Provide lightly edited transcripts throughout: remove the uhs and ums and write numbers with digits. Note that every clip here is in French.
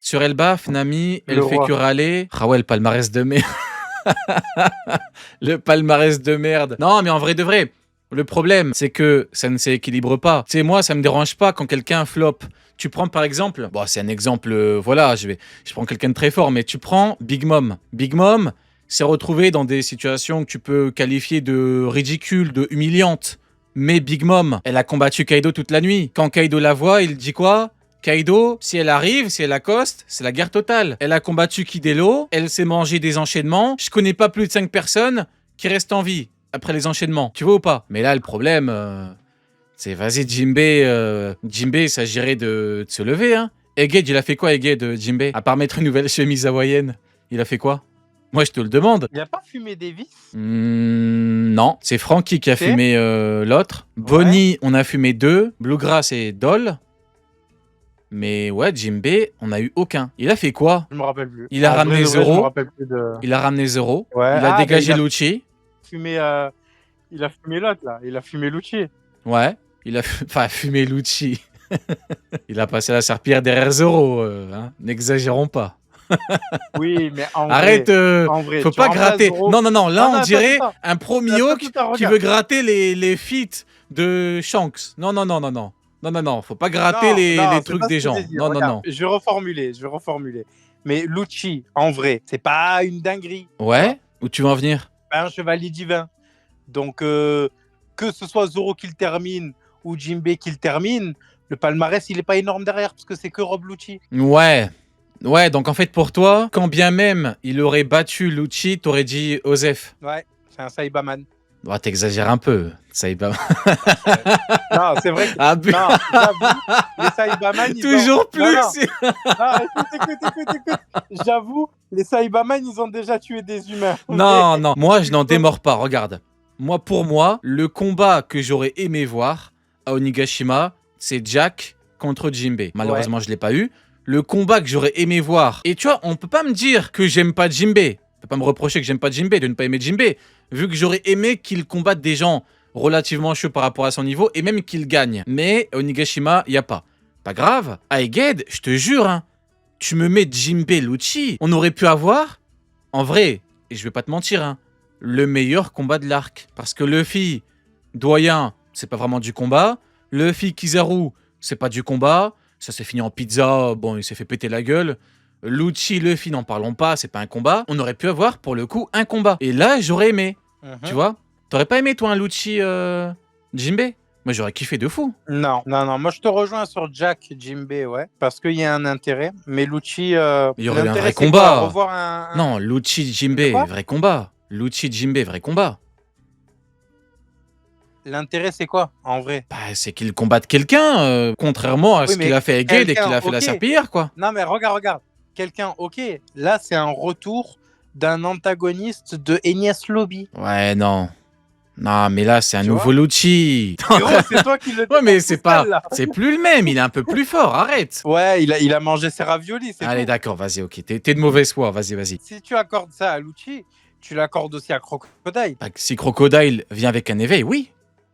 Sur Elbaf, Nami, elle Le fait roi. que râler. Ah ouais, le palmarès de merde. Le palmarès de merde. Non, mais en vrai de vrai, le problème, c'est que ça ne s'équilibre pas. Tu sais, moi, ça me dérange pas quand quelqu'un flop. Tu prends par exemple, bon, c'est un exemple, voilà, je prends quelqu'un de très fort, mais tu prends Big Mom. Big Mom s'est retrouvé dans des situations que tu peux qualifier de ridicules, de humiliantes. Mais Big Mom, elle a combattu Kaido toute la nuit. Quand Kaido la voit, il dit quoi? Kaido, si elle arrive, si elle accoste, c'est la guerre totale. Elle a combattu Kidelo, elle s'est mangé des enchaînements. Je connais pas plus de 5 personnes qui restent en vie après les enchaînements. Tu vois ou pas? Mais là, le problème, c'est vas-y, Jinbei. Jinbei, il s'agirait de se lever, hein. Egghead, il a fait quoi, Egghead, Jinbei? À part mettre une nouvelle chemise hawaïenne, il a fait quoi? Moi, je te le demande. Il a pas fumé Davis? Non, c'est Frankie qui a C'est fumé l'autre. Bonnie, on a fumé 2. Bluegrass et Doll. Mais ouais, Jinbei, on a eu aucun. Il a fait quoi? Je me rappelle plus. Il a En ramené vrai, de vrai, je me Zoro. rappelle plus de... Il a ramené Zoro. Ouais. Il a Ah, dégagé il a Lucci. fumé, il a fumé l'autre, là. Il a fumé Lucci. Ouais. Il a enfin, fumé Lucci. Il a passé la serpillière derrière Zoro. Hein. N'exagérons pas. Oui, mais en Arrête, vrai, en vrai, faut tu pas remplaces gratter. Zoro. Non, non, non, là Non, non, on dirait attends. un pro Attends, mioc attends, qui regarde. veut gratter les feats de Shanks. Non, non, non, non, non. Non, non, non, faut pas gratter Non, non, les c'est trucs pas ce des que j'ai gens. dit. Non, non, Regarde, non. je vais reformuler. Mais Lucci, en vrai, c'est pas une dinguerie. Tu vois. Ouais? Où tu veux en venir? Pas un chevalier divin. Donc, que ce soit Zoro qui le termine ou Jinbei qui le termine, le palmarès, il est pas énorme derrière parce que c'est que Rob Lucci. Ouais. Ouais, donc en fait pour toi, quand bien même il aurait battu Lucci, t'aurais dit Osef. Ouais, c'est un Saibaman. Ouais, t'exagères un peu. Ça y va. Non, c'est vrai que... Ah, Non, j'avoue, les Saibaman, ils toujours ont... plus. Non, écoute. J'avoue, les Saibaman, ils ont déjà tué des humains. Non, non. Moi, je n'en démords pas. Regarde. Moi, pour moi, le combat que j'aurais aimé voir à Onigashima, c'est Jack contre Jinbei. Malheureusement, je l'ai pas eu. Le combat que j'aurais aimé voir. Et tu vois, on peut pas me dire que j'aime pas Jinbei. On peut pas me reprocher que j'aime pas Jinbei, de ne pas aimer Jinbei. Vu que j'aurais aimé qu'il combatte des gens relativement chauds par rapport à son niveau et même qu'il gagne. Mais Onigashima, y a pas. Pas grave. À Egghead, je te jure, hein, tu me mets Jinbei Lucci, on aurait pu avoir, en vrai, et je vais pas te mentir, hein, le meilleur combat de l'arc. Parce que Luffy, doyen, c'est pas vraiment du combat. Luffy Kizaru, c'est pas du combat. Ça s'est fini en pizza, bon, il s'est fait péter la gueule. Lucci, Luffy, n'en parlons pas, c'est pas un combat. On aurait pu avoir, pour le coup, un combat. Et là, j'aurais aimé, tu vois. T'aurais pas aimé, toi, un Lucci Jinbei? Moi, j'aurais kiffé de fou. Non. Moi, je te rejoins sur Jack Jinbei, ouais. Parce qu'il y a un intérêt. Mais Lucci... Il y aurait eu un vrai c'est quoi, combat. revoir un... Non, Lucci Jinbei, Quoi vrai combat. Lucci Jinbei, vrai combat. L'intérêt, c'est quoi, en vrai? Bah, c'est qu'il combatte quelqu'un, contrairement à Oui, ce qu'il mais a fait Egghead et qu'il a fait la ok. serpillière, quoi. Non, mais regarde. Quelqu'un, ok. Là, c'est un retour d'un antagoniste de Enies Lobby. Ouais, non. Non, mais là, c'est un Tu nouveau vois Lucci. Gros, c'est toi qui le Ouais, mais défends c'est tout pas... seul, là. C'est plus le même, il est un peu plus fort, arrête. Ouais, il a mangé ses raviolis, c'est Allez, tout. d'accord, vas-y, ok. T'es de mauvaise foi, vas-y. Si tu accordes ça à Lucci, tu l'accordes aussi à Crocodile. Bah, si Crocodile vient avec un éveil, oui.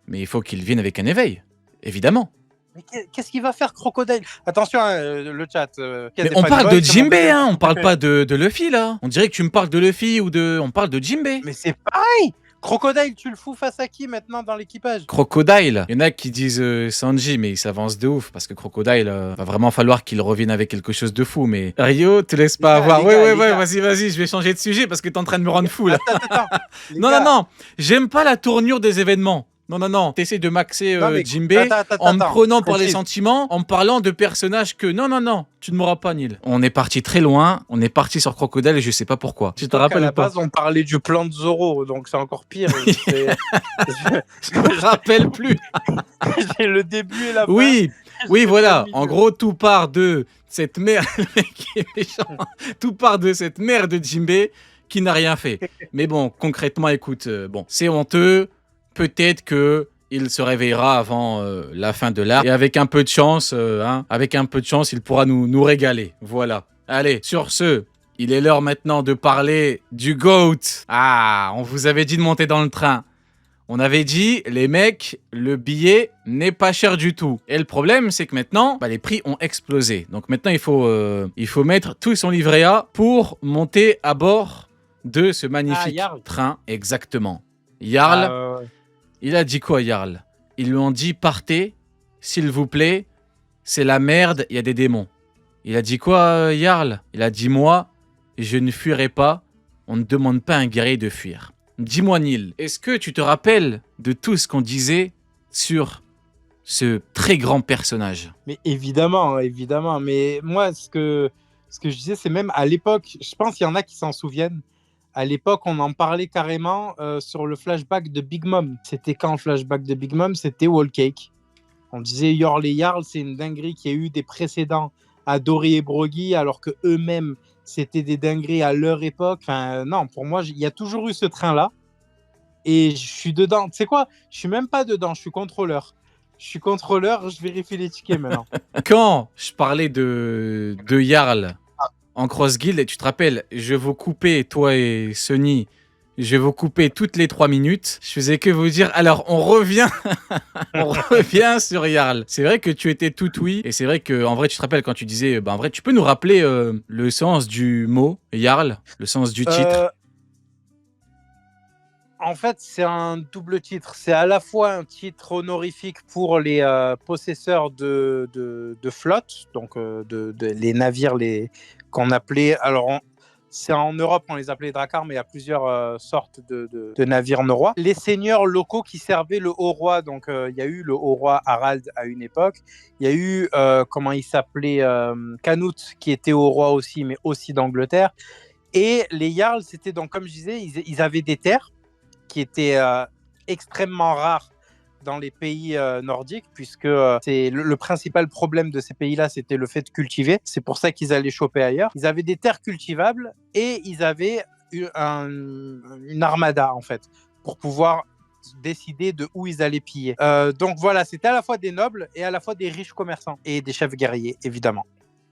Mais il faut qu'il vienne avec un éveil, évidemment. Mais qu'est-ce qu'il va faire, Crocodile? Attention, hein, le chat. Mais on parle de Jinbei, hein, on parle pas de Luffy, là. On dirait que tu me parles de Luffy ou de... On parle de Jinbei. Mais c'est pareil. Crocodile, tu le fous face à qui maintenant dans l'équipage? Crocodile. Il y en a qui disent Sanji, mais il s'avance de ouf parce que Crocodile, va vraiment falloir qu'il revienne avec quelque chose de fou. Mais Rio, te laisse pas avoir. Ouais, vas-y, je vais changer de sujet parce que t'es en train de me rendre fou là. Attends. Non, j'aime pas la tournure des événements. Non, t'essaies de maxer Jinbei en me prenant par les sentiments, en me parlant de personnages que... Non, tu ne m'auras pas, Neil. On est parti très loin, on est parti sur Crocodile et je sais pas pourquoi. Tu te rappelles ou pas? À la pas? base, on parlait du plan de Zoro, donc c'est encore pire. Je me rappelle plus. J'ai le début et la fin. Oui, voilà. En gros, tout part de cette merde... Le mec est méchant. Tout part de cette merde de Jinbei qui n'a rien fait. Mais bon, concrètement, écoute, c'est honteux. Peut-être que il se réveillera avant la fin de l'arc. Et avec un peu de chance, il pourra nous régaler. Voilà. Allez, sur ce, il est l'heure maintenant de parler du GOAT. Ah, on vous avait dit de monter dans le train. On avait dit, les mecs, le billet n'est pas cher du tout. Et le problème, c'est que maintenant, les prix ont explosé. Donc maintenant, il faut mettre tout son livret A pour monter à bord de ce magnifique train. Exactement. Jarl, il a dit quoi, Jarl? Ils lui ont dit, partez, s'il vous plaît, c'est la merde, il y a des démons. Il a dit quoi, Jarl? Il a dit, moi, je ne fuirai pas, on ne demande pas à un guerrier de fuir. Dis-moi, Neil, est-ce que tu te rappelles de tout ce qu'on disait sur ce très grand personnage? Mais évidemment, évidemment. Mais moi, ce que je disais, c'est même à l'époque, je pense qu'il y en a qui s'en souviennent. À l'époque, on en parlait carrément sur le flashback de Big Mom. C'était quand le flashback de Big Mom? C'était Wall Cake. On disait Jorl et Jarl, c'est une dinguerie qui a eu des précédents à Dori et Broggy, alors que eux-mêmes c'était des dingueries à leur époque. Enfin, non, pour moi, il y a toujours eu ce train-là. Et je suis dedans. Tu sais quoi? Je suis même pas dedans, je suis contrôleur. Je suis contrôleur, je vérifie les tickets maintenant. Quand je parlais de Jarl en Cross Guild, et tu te rappelles, je vais vous couper, toi et Sunny, je vais vous couper toutes les 3 minutes. Je faisais que vous dire, alors on revient, on revient sur Jarl. C'est vrai que tu étais tout oui, et c'est vrai que en vrai, tu te rappelles quand tu disais, en vrai, tu peux nous rappeler le sens du mot Jarl, le sens du titre? En fait, c'est un double titre. C'est à la fois un titre honorifique pour les possesseurs de flotte, donc les navires qu'on appelait. Alors, c'est en Europe, on les appelait Drakkar, mais il y a plusieurs sortes de navires norrois. Les seigneurs locaux qui servaient le haut roi. Donc, il y a eu le haut roi Harald à une époque. Il y a eu, comment il s'appelait, Canute, qui était haut roi aussi, mais aussi d'Angleterre. Et les Jarls, c'était donc, comme je disais, ils avaient des terres qui étaient extrêmement rares dans les pays nordiques, puisque c'est le principal problème de ces pays-là, c'était le fait de cultiver. C'est pour ça qu'ils allaient choper ailleurs. Ils avaient des terres cultivables et ils avaient une armada, en fait, pour pouvoir décider de où ils allaient piller. Donc voilà, c'était à la fois des nobles et à la fois des riches commerçants et des chefs guerriers, évidemment.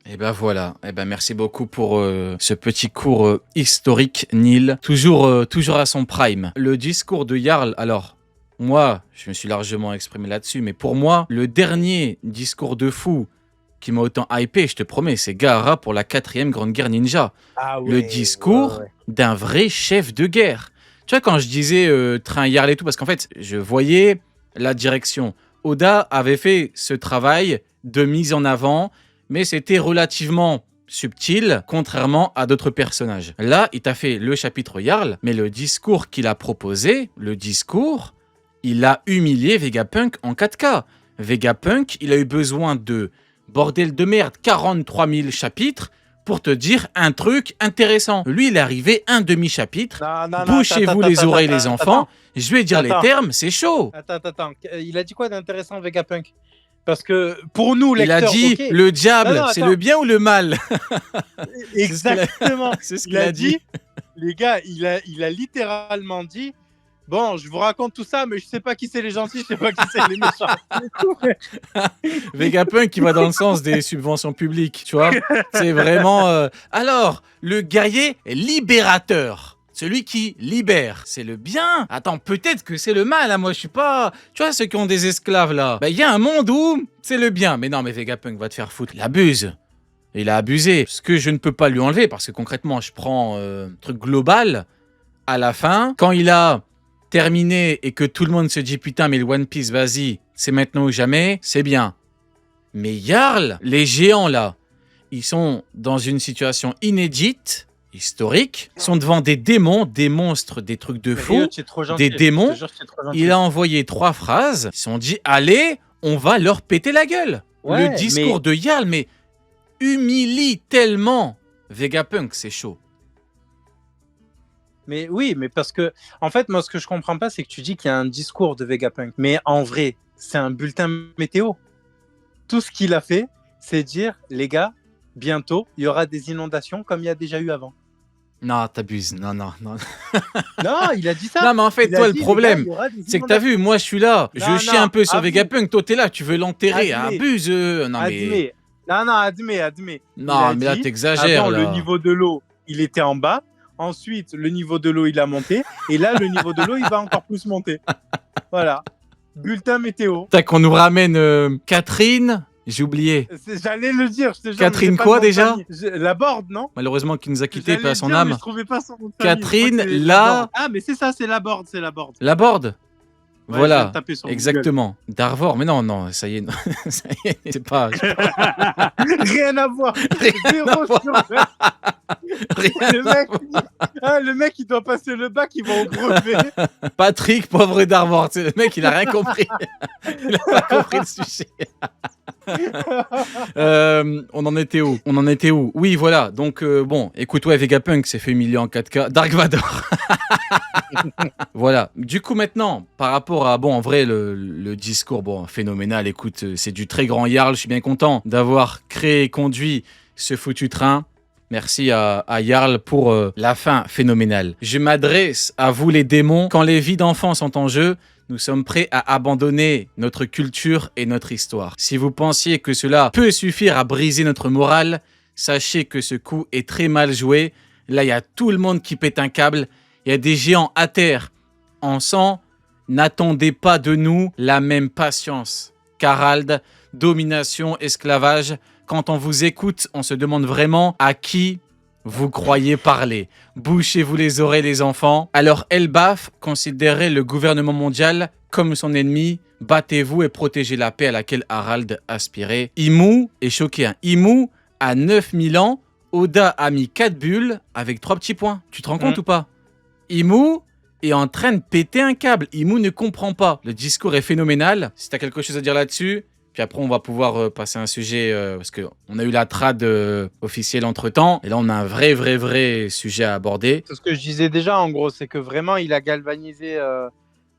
Et ben voilà, merci beaucoup pour ce petit cours historique, Neil. Toujours à son prime. Le discours de Jarl, alors, moi, je me suis largement exprimé là-dessus, mais pour moi, le dernier discours de fou qui m'a autant hypé, je te promets, c'est Gaara pour la 4e Grande Guerre Ninja. Le discours d'un vrai chef de guerre. Tu vois, quand je disais train Jarl et tout, parce qu'en fait, je voyais la direction. Oda avait fait ce travail de mise en avant, mais c'était relativement subtil, contrairement à d'autres personnages. Là, il t'a fait le chapitre Jarl, mais le discours qu'il a proposé, il a humilié Vegapunk en 4K. Vegapunk, il a eu besoin de, bordel de merde, 43 000 chapitres pour te dire un truc intéressant. Lui, il est arrivé un demi-chapitre. Bouchez-vous les oreilles, les enfants. Je vais dire les termes, c'est chaud. Attends. Il a dit quoi d'intéressant, Vegapunk? Parce que pour nous, lecteurs, il a dit le diable, c'est le bien ou le mal? Exactement. C'est ce qu'il a dit. Les gars, il a littéralement dit, bon, je vous raconte tout ça, mais je sais pas qui c'est les gentils, je sais pas qui c'est les méchants. Vegapunk qui va dans le sens des subventions publiques, tu vois. C'est vraiment... Alors, le guerrier est libérateur. Celui qui libère, c'est le bien. Attends, peut-être que c'est le mal. Hein. Moi, je suis pas... Tu vois, ceux qui ont des esclaves, là. Il y a un monde où c'est le bien. Mais non, mais Vegapunk va te faire foutre. Il abuse. Il a abusé. Ce que je ne peux pas lui enlever, parce que concrètement, je prends un truc global. À la fin, quand il a terminé et que tout le monde se dit « Putain, mais le One Piece, vas-y, c'est maintenant ou jamais », c'est bien. Mais Jarl, les géants, là, ils sont dans une situation inédite... historique, sont devant des démons, des monstres, des trucs de fou, des démons. Il a envoyé 3 phrases. Ils se sont dit, allez, on va leur péter la gueule. Le discours de Jarl, mais humilie tellement Vegapunk, c'est chaud. Mais oui, mais parce que, en fait, moi, ce que je comprends pas, c'est que tu dis qu'il y a un discours de Vegapunk. Mais en vrai, c'est un bulletin météo. Tout ce qu'il a fait, c'est dire, les gars, bientôt, il y aura des inondations comme il y a déjà eu avant. Non, t'abuses. Non. Non, il a dit ça. Non, mais en fait, toi, le problème, c'est que t'as vu, moi, je suis là. Je chie un peu sur Vegapunk. Toi, t'es là, tu veux l'enterrer. Abuse. Admets. Non, admets. Non, mais là, t'exagères. Avant, le niveau de l'eau, il était en bas. Ensuite, le niveau de l'eau, il a monté. Et là, le niveau de l'eau, il va encore plus monter. Voilà. Bulletin météo. Tac, qu'on nous ramène Catherine. J'ai oublié. J'allais le dire, je te jure. Catherine quoi déjà? Laborde, non? Malheureusement, qui nous a quittés, paix à son dire, âme. mais je trouvais pas son nom de Catherine, famille. la... Ah, mais c'est ça, c'est Laborde, c'est Laborde. Laborde. Ouais, Voilà, je viens de taper sur exactement. Darvor, mais non, ça y est, non. Ça y est, c'est pas... Rien à voir. Rien à voir. Rien Le mec, le mec, il doit passer le bac, il va au brevet. Patrick, pauvre Darvor, tu sais, le mec, il a rien compris. Il a pas compris le sujet. On en était où? Oui, voilà. Donc, bon, écoute, ouais, Vegapunk s'est fait humilier en 4K. Dark Vador. Voilà. Du coup, maintenant, par rapport à, bon, en vrai, le discours, bon, phénoménal. Écoute, c'est du très grand Jarl. Je suis bien content d'avoir créé et conduit ce foutu train. Merci à Jarl pour la fin phénoménale. Je m'adresse à vous, les démons. Quand les vies d'enfants sont en jeu, nous sommes prêts à abandonner notre culture et notre histoire. Si vous pensiez que cela peut suffire à briser notre morale, sachez que ce coup est très mal joué. Là, il y a tout le monde qui pète un câble. Il y a des géants à terre en sang. N'attendez pas de nous la même patience. Carald, domination, esclavage. Quand on vous écoute, on se demande vraiment à qui vous croyez parler. Bouchez-vous les oreilles, les enfants. Alors Elbaf considérait le gouvernement mondial comme son ennemi. Battez-vous et protégez la paix à laquelle Harald aspirait. Imu est choqué. Hein. Imu a 9000 ans. Oda a mis 4 bulles avec 3 petits points. Tu te rends compte ou pas? Imu est en train de péter un câble. Imu ne comprend pas. Le discours est phénoménal. Si tu as quelque chose à dire là-dessus... Puis après, on va pouvoir passer à un sujet, parce qu'on a eu la trad officielle entre-temps. Et là, on a un vrai sujet à aborder. C'est ce que je disais déjà, en gros. C'est que vraiment, il a galvanisé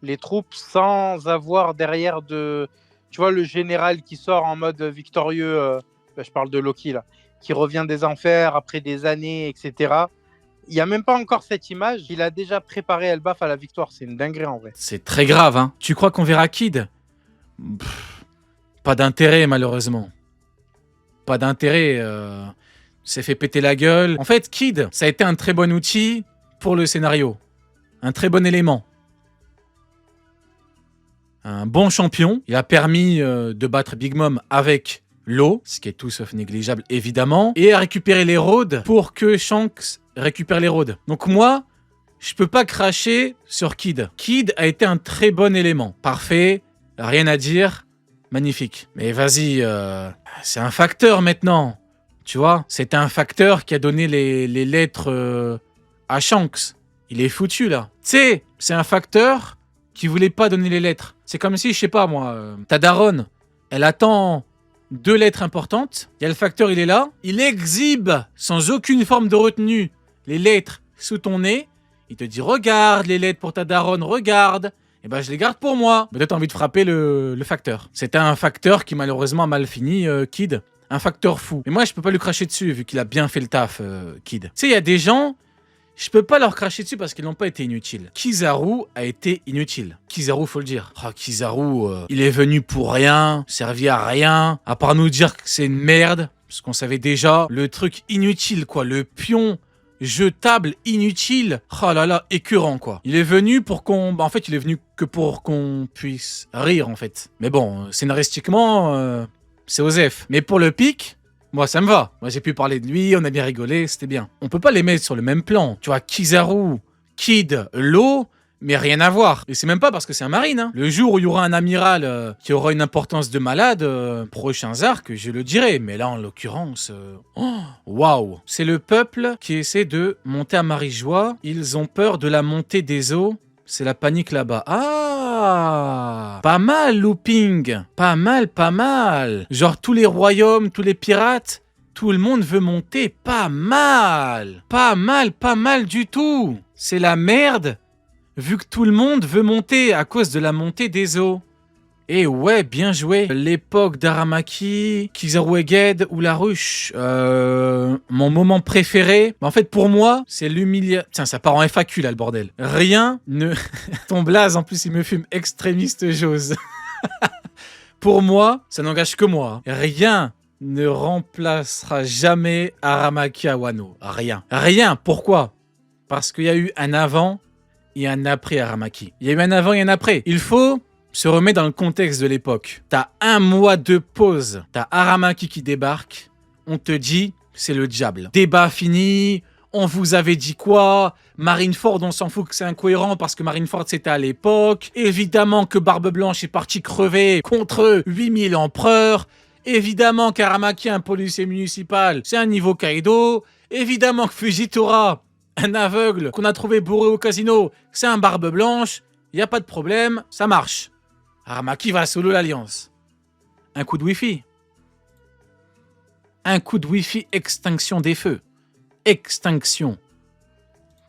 les troupes sans avoir derrière de... Tu vois, le général qui sort en mode victorieux, je parle de Loki, là, qui revient des enfers après des années, etc. Il n'y a même pas encore cette image. Il a déjà préparé Elbaf à la victoire. C'est une dinguerie, en vrai. C'est très grave, hein. Tu crois qu'on verra Kid? Pas d'intérêt, malheureusement. Pas d'intérêt. S'est fait péter la gueule. En fait, Kid, ça a été un très bon outil pour le scénario. Un très bon élément. Un bon champion. Il a permis de battre Big Mom avec l'eau, ce qui est tout sauf négligeable, évidemment. Et à récupérer les rôdes pour que Shanks récupère les rôdes. Donc moi, je peux pas cracher sur Kid. Kid a été un très bon élément. Parfait, rien à dire. Magnifique. Mais vas-y, c'est un facteur maintenant. Tu vois, c'est un facteur qui a donné les lettres à Shanks. Il est foutu là. Tu sais, c'est un facteur qui voulait pas donner les lettres. C'est comme si, je sais pas moi, ta daronne, elle attend 2 lettres importantes. Il y a le facteur, il est là. Il exhibe sans aucune forme de retenue les lettres sous ton nez. Il te dit, regarde les lettres pour ta daronne, regarde. Eh ben, je les garde pour moi. Peut-être envie de frapper le facteur. C'était un facteur qui malheureusement a mal fini, Kid. Un facteur fou. Mais moi, je peux pas lui cracher dessus vu qu'il a bien fait le taf, Kid. Tu sais, il y a des gens, je peux pas leur cracher dessus parce qu'ils n'ont pas été inutiles. Kizaru a été inutile. Kizaru, faut le dire. Oh, Kizaru, il est venu pour rien, servi à rien, à part nous dire que c'est une merde. Parce qu'on savait déjà le truc inutile, quoi. Le pion jetable inutile. Oh là là, écœurant quoi. Il est venu pour qu'on... en fait, il est venu que pour qu'on puisse rire en fait. Mais bon, scénaristiquement, c'est osef. Mais pour le pic, moi ça me va. Moi j'ai pu parler de lui, on a bien rigolé, c'était bien. On peut pas les mettre sur le même plan. Tu vois, Kizaru, Kid, l'eau... mais rien à voir. Et c'est même pas parce que c'est un marine. Hein. Le jour où il y aura un amiral qui aura une importance de malade, prochains arcs, je le dirai. Mais là, en l'occurrence, waouh. C'est le peuple qui essaie de monter à Marijoie. Ils ont peur de la montée des eaux. C'est la panique là-bas. Ah, pas mal, looping. Pas mal, pas mal. Genre tous les royaumes, tous les pirates, tout le monde veut monter. Pas mal. Pas mal du tout. C'est la merde. Vu que tout le monde veut monter à cause de la montée des eaux. Et ouais, bien joué. L'époque d'Aramaki, Kizaru Eged ou La Ruche. Mon moment préféré. En fait, pour moi, c'est l'humiliation. Tiens, ça part en FAQ là, le bordel. Rien ne... Ton blaze, en plus, il me fume extrémiste j'ose. Pour moi, ça n'engage que moi. Rien ne remplacera jamais Aramaki à Wano. Rien. Rien. Pourquoi ? Parce qu'il y a eu un avant et un après Aramaki. Il y a eu un avant et un après. Il faut se remettre dans le contexte de l'époque. T'as 1 mois de pause. T'as Aramaki qui débarque. On te dit, c'est le diable. Débat fini. On vous avait dit quoi? Marineford, on s'en fout que c'est incohérent parce que Marineford c'était à l'époque. Évidemment que Barbe Blanche est partie crever contre 8000 empereurs. Évidemment qu'Aramaki, un policier municipal, c'est un niveau Kaido. Évidemment que Fujitora, un aveugle qu'on a trouvé bourré au casino, c'est un Barbe Blanche. Y a pas de problème, ça marche. Aramaki va solo l'Alliance. Un coup de Wi-Fi. Un coup de Wi-Fi, extinction des feux. Extinction.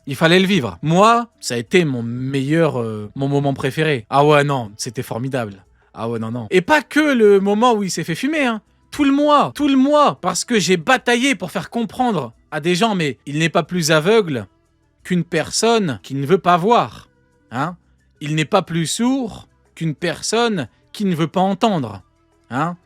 Il fallait le vivre. Moi, ça a été mon moment préféré. Ah ouais, non, c'était formidable. Ah ouais, non. Et pas que le moment où il s'est fait fumer, hein. Tout le mois, parce que j'ai bataillé pour faire comprendre à des gens, mais il n'est pas plus aveugle qu'une personne qui ne veut pas voir. Hein. Il n'est pas plus sourd qu'une personne qui ne veut pas entendre. Hein.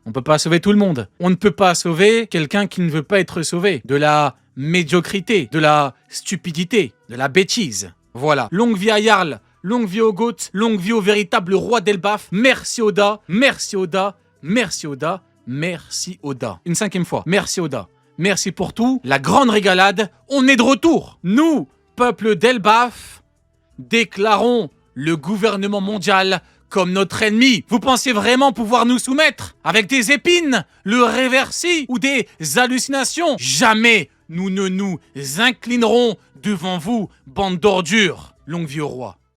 On ne peut pas sauver tout le monde. On ne peut pas sauver quelqu'un qui ne veut pas être sauvé. De la médiocrité, de la stupidité, de la bêtise. Voilà. Longue vie à Jarl, longue vie au Goth, longue vie au véritable roi d'Elbaf. Merci Oda, merci Oda, merci Oda, merci Oda. Une 5e fois. Merci Oda. Merci pour tout. La grande régalade, on est de retour. Nous, peuple d'Elbaf, déclarons le gouvernement mondial comme notre ennemi. Vous pensez vraiment pouvoir nous soumettre avec des épines, le réversi ou des hallucinations? Jamais nous ne nous inclinerons devant vous, bande d'ordures. Longue vie au roi.